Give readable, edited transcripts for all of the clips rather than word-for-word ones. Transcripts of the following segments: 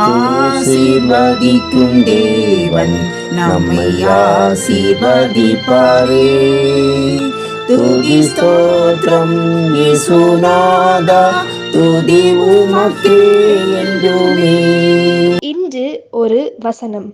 ஆசீர்வதிக்கும் தேவன் நம்மை ஆசீர்வதிப்பாரே. துதி ஸ்தோத்திரம் இயேசுநாதா, துதி உமக்கே என்றுமே. இன்று ஒரு வசனம்.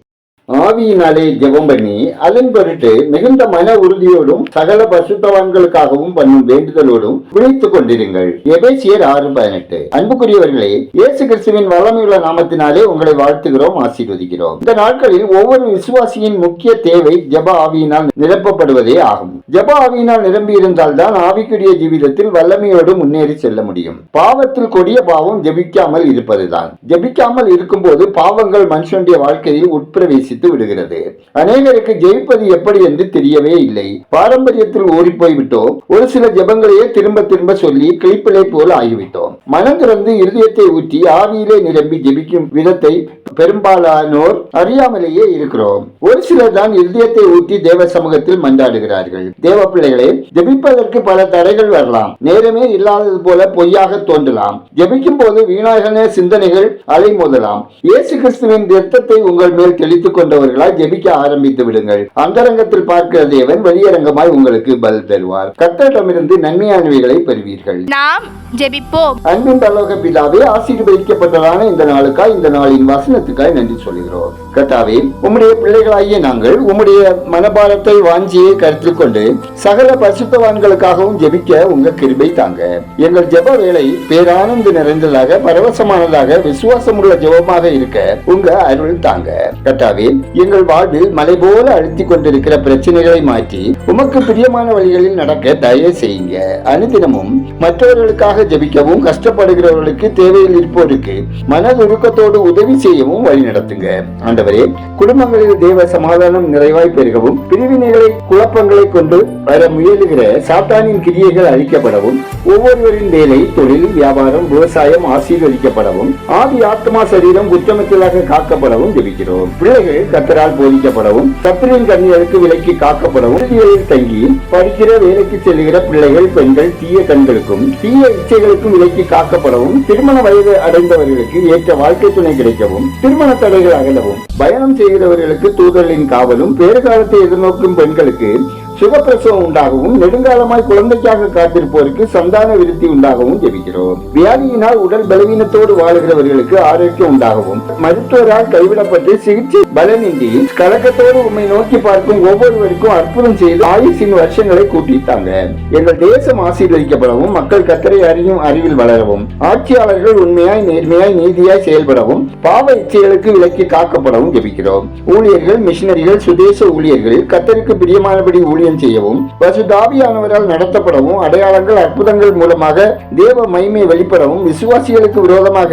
ஆவியினாலே ஜெபம் பண்ணி அதன் பொருட்டு மிகுந்த மன உறுதியோடும் சகல பரிசுத்தவான்களுக்காகவும் பண்ணும் வேண்டுதலோடும் விழித்துக் கொண்டிருங்கள். எபேசியர் 6:18. அன்புக்குரியவர்களே, இயேசு கிறிஸ்துவின் வல்லமையுள்ள நாமத்தினாலே உங்களை வாழ்த்துகிறோம், ஆசீர்வதிக்கிறோம். இந்த நாட்களில் ஒவ்வொரு விசுவாசியின் முக்கிய தேவை ஜெப ஆவியினால் நிரப்பப்படுவதே ஆகும். ஜெப ஆவியினால் நிரம்பி இருந்தால் தான் ஆவிக்குரிய ஜீவிதத்தில் வல்லமையோடு முன்னேறி செல்ல முடியும். பாவத்தில் கொடிய பாவம் ஜெபிக்காமல் இருப்பதுதான். ஜெபிக்காமல் இருக்கும் போது பாவங்கள் மனுஷனுடைய வாழ்க்கையில் உட்பிரவேசி விடுகிறது. அநேகருக்கு ஜெயிப்பது எப்படி என்று தெரியவே இல்லை. பாரம்பரியத்தில் ஓடி போய்விட்டோம். ஒரு சில ஜெபங்களையே திரும்ப திரும்ப சொல்லி கிளிப்பிலை போல் ஆகிவிட்டோம். மனம் திறந்து இருதயத்தை ஊற்றி ஆவியிலே நிரம்பி ஜெபிக்கும் விதத்தை பெரும்பாலானோர் அறியாமலேயே இருக்கிறோம். ஒரு சிலர் தான் இருதயத்தை ஊற்றி தேவ சமூகத்தில் மன்றாடுகிறார்கள். தேவ பிள்ளைகளே, ஜெபிப்பதற்கு பல தடைகள் வரலாம். நேரமே இல்லாதது போல பொய்யாக தோன்றலாம். ஜெபிக்கும் போது வீணாகன சிந்தனைகள் அலைமோதலாம். இயேசு கிறிஸ்துவின் இரத்தத்தை உங்கள் மேல் தெளித்துக் கொண்டவர்களாய் ஜெபிக்க ஆரம்பித்து விடுங்கள். அந்தரங்கத்தில் பார்க்கிற தேவன் வெளியரங்கமாய் உங்களுக்கு பதில் தருவார். கர்த்தரிடமிருந்து நன்மையானவைகளை பெறுவீர்கள். நாம் ஜெபிப்போம். அன்பின் பரலோக பிதாவே, ஆசீர்வதிக்கப்பட்டதான இந்த நாளுக்காய், இந்த நாளின் வசனத்துக்காய் நன்றி சொல்கிறோம். கர்த்தாவே, உம்முடைய பிள்ளைகளாகிய நாங்கள் உம்முடைய மனபாரத்தை வாஞ்சியை கருத்தில் கொண்டு சகல பரிசுத்தவான்களுக்காகவும் ஜெபிக்க உங்க கிருபை தாங்க. எங்கள் ஜெப வேலை பேரானந்து நிறைந்ததாக, பரவசமானதாக, விசுவாசமுள்ள ஜெபமாக இருக்க உங்க அருள் தாங்க. கர்த்தாவே, எங்கள் வாழ்வில் மலை போல அழுத்திக் கொண்டிருக்கிற பிரச்சனைகளை மாற்றி உமக்கு பிரியமான வழிகளில் நடக்க தயவு செய்யுங்க. அனுதினமும் மற்றவர்களுக்காக ஜெபிக்கவும், கஷ்டப்படுகிறவர்களுக்கு, தேவையில் இருப்போருக்கு மனதுருக்கத்தோடு உதவி செய்யவும் வழி நடத்துங்க. ஆண்டவரே, குடும்பங்களில் தேவ சமாதானம் நிறைவாய் பெருகவும், பிரிவினைகளை, குழப்பங்களை கொண்டு வர முயலுகிற சாத்தானின் கிரியைகள் அழிக்கப்படவும், ஒவ்வொருவரின் வேலை, தொழில், வியாபாரம், விவசாயம் ஆசீர்வதிக்கப்படவும், ஆதி ஆத்மா சரீரம் குற்றமற்றதாக காக்கப்படவும் ஜெபிக்கிறோம். பிள்ளைகள் கர்த்தரால் போதிக்கப்படவும், கர்த்தரின் கண்ணிகளுக்கு விலக்கி காக்கப்படவும், தங்கி படிக்கிற, வேலைக்கு செல்கிற பிள்ளைகள், பெண்கள் தீய கண்களுக்கும் தீய இச்சைகளுக்கும் விலக்கி காக்கப்படவும், திருமண வயது அடைந்தவர்களுக்கு ஏற்ற வாழ்க்கை துணை கிடைக்கவும், திருமண தடைகள் அகலவும், பயணம் செய்கிறவர்களுக்கு தூதர்களின் காவலும், பேறுகாலத்தை எதிர்நோக்கும் பெண்களுக்கு சுகப்பிரசவம் உண்டாகவும், நெடுங்காலமாய் குழந்தைக்காக காத்திருப்போருக்கு சந்தான விருத்தி உண்டாகவும் ஜெபிக்கிறோம். வியாதியினால் உடல் பலவீனத்தோடு வாழுகிறவர்களுக்கு ஆரோக்கியம் உண்டாகவும், மருத்துவரால் கைவிடப்பட்டு சிகிச்சை பலனின்றி கலக்கத்தோடு உண்மை நோக்கி பார்க்கும் ஒவ்வொருவருக்கும் அற்புதம் செய்து ஆயுசின் வருஷங்களை கூட்டித்தாங்க. எங்கள் தேசம் ஆசீர்வதிக்கப்படவும், மக்கள் கர்த்தரை அறியும் அறிவில் வளரவும், ஆட்சியாளர்கள் உண்மையாய், நேர்மையாய், நீதியாய் செயல்படவும், பாவ இச்சைகளுக்கு விலக்கி காக்கப்படவும் ஜெபிக்கிறோம். ஊழியர்கள், மிஷனரிகள், சுதேச ஊழியர்கள் கர்த்தருக்கு பிரியமானபடி ஊழியம் செய்யவும், பரிசுத்த ஆவியானவரால் நடத்தப்படவும், அடையாளங்கள், அற்புதங்கள் மூலமாக தேவ மகிமை வெளிப்படவும், விசுவாசிகளுக்கு விரோதமாக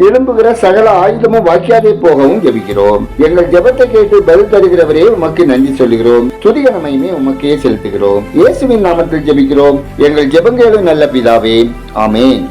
எழும்புகிற சகல ஆயுதமும் வாக்கியாதே போகவும் ஜெபிக்கிறோம். எங்கள் ஜெபத்தை கேட்டு பதில் தருகிறவரே, உமக்கு நன்றி சொல்லுகிறோம். துதிகன மகிமை உமக்கே செலுத்துகிறோம். இயேசுவின் நாமத்தில் ஜெபிக்கிறோம் எங்கள் ஜெபங்களும் நல்ல பிதாவே, ஆமென்.